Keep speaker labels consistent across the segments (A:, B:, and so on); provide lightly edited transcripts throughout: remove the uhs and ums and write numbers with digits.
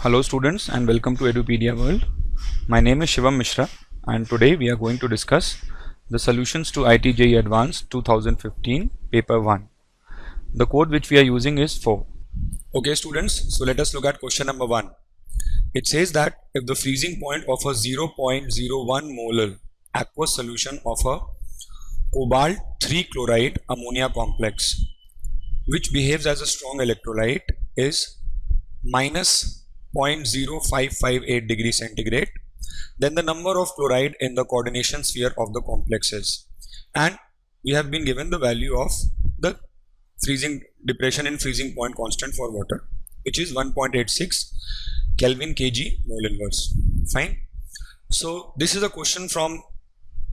A: Hello students and welcome to Edupedia World. My name is Shivam Mishra and today we are going to discuss the solutions to IIT JEE Advanced 2015 paper 1. The code which we are using is 4. Okay students, so let us look at question number 1. It says that if the freezing point of a 0.01 molar aqueous solution of a cobalt 3 chloride ammonia complex which behaves as a strong electrolyte is minus 0.0558 degrees centigrade, then the number of chloride in the coordination sphere of the complex is, and we have been given the value of the freezing depression in freezing point constant for water, which is 1.86 Kelvin kg mole inverse. Fine. So this is a question from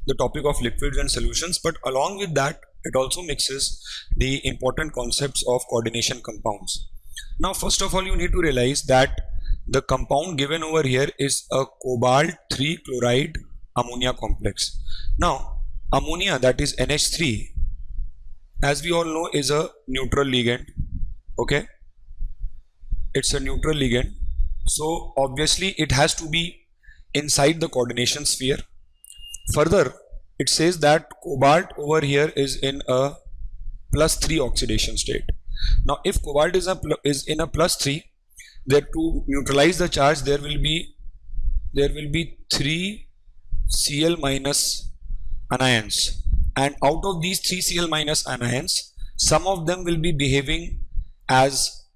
A: the topic of liquids and solutions, but along with that it also mixes the important concepts of coordination compounds. Now first of all, you need to realize that the compound given over here is a cobalt 3 chloride ammonia complex. Now ammonia, that is NH3, as we all know, is a neutral ligand. Okay, it's a neutral ligand, so obviously it has to be inside the coordination sphere. Further, it says that cobalt over here is in a +3 oxidation state. Now if cobalt is in a +3, there to neutralize the charge there will be 3 Cl minus anions, and out of these 3 Cl minus anions, some of them will be behaving as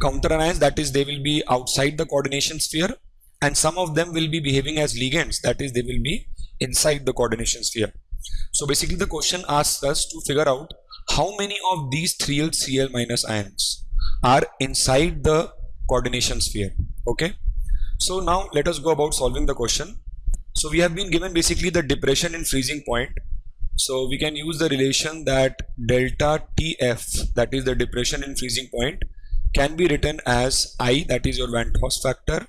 A: counter anions, that is they will be outside the coordination sphere, and some of them will be behaving as ligands, that is they will be inside the coordination sphere. So basically the question asks us to figure out how many of these 3 Cl minus ions are inside the coordination sphere. Okay, so now let us go about solving the question. So we have been given basically the depression in freezing point, so we can use the relation that delta TF, that is the depression in freezing point, can be written as I, that is your Van Tost factor,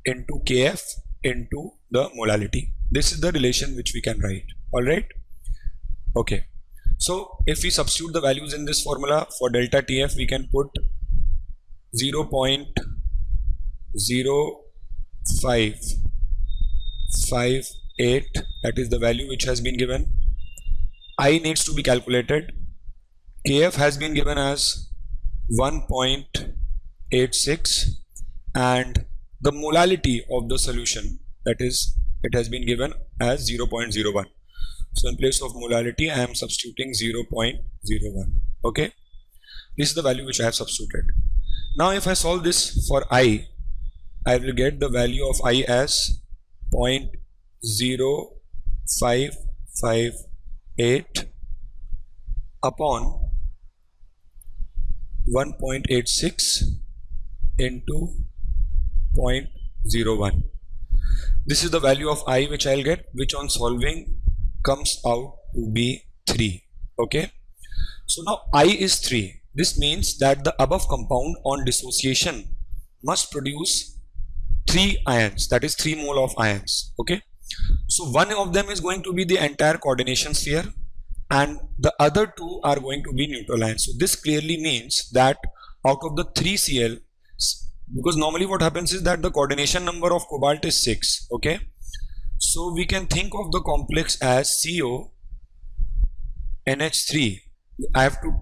A: into Kf into the molality. This is the relation which we can write. Alright, okay, so if we substitute the values in this formula for delta TF, we can put 0.0558, that is the value which has been given. I needs to be calculated. Kf has been given as 1.86, and the molality of the solution, that is it has been given as 0.01. So in place of molality I am substituting 0.01. Okay, this is the value which I have substituted. Now if I solve this for I will get the value of I as 0.0558 upon 1.86 into 0.01. This is the value of I which I'll get, which on solving comes out to be 3. Okay, so now I is 3. This means that the above compound on dissociation must produce 3 ions, that is 3 mole of ions. Okay, so one of them is going to be the entire coordination sphere and the other 2 are going to be neutral ions. So this clearly means that out of the 3 Cl, because normally what happens is that the coordination number of cobalt is 6. Okay, so we can think of the complex as CO NH3. I have to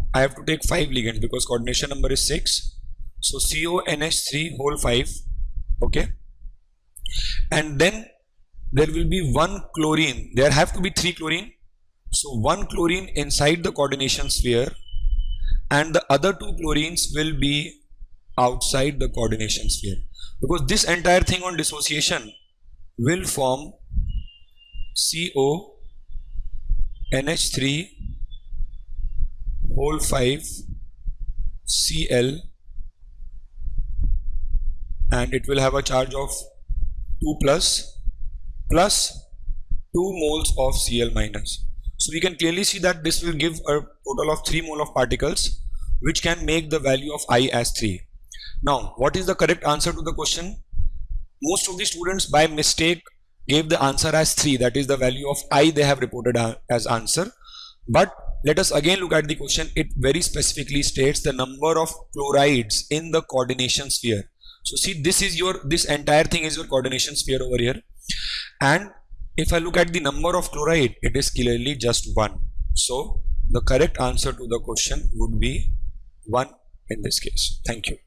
A: take 5 ligands because coordination number is 6, so CONH3 whole 5. Okay, and then there will be 1 chlorine, there have to be 3 chlorine, so 1 chlorine inside the coordination sphere and the other 2 chlorines will be outside the coordination sphere, because this entire thing on dissociation will form CONH3 whole 5 Cl, and it will have a charge of 2 plus 2 moles of Cl minus. So we can clearly see that this will give a total of 3 mole of particles, which can make the value of I as 3. Now what is the correct answer to the question? Most of the students by mistake gave the answer as 3, that is the value of I they have reported as answer, but let us again look at the question. It very specifically states the number of chlorides in the coordination sphere. So see, this entire thing is your coordination sphere over here. And if I look at the number of chloride, it is clearly just 1. So the correct answer to the question would be 1 in this case. Thank you.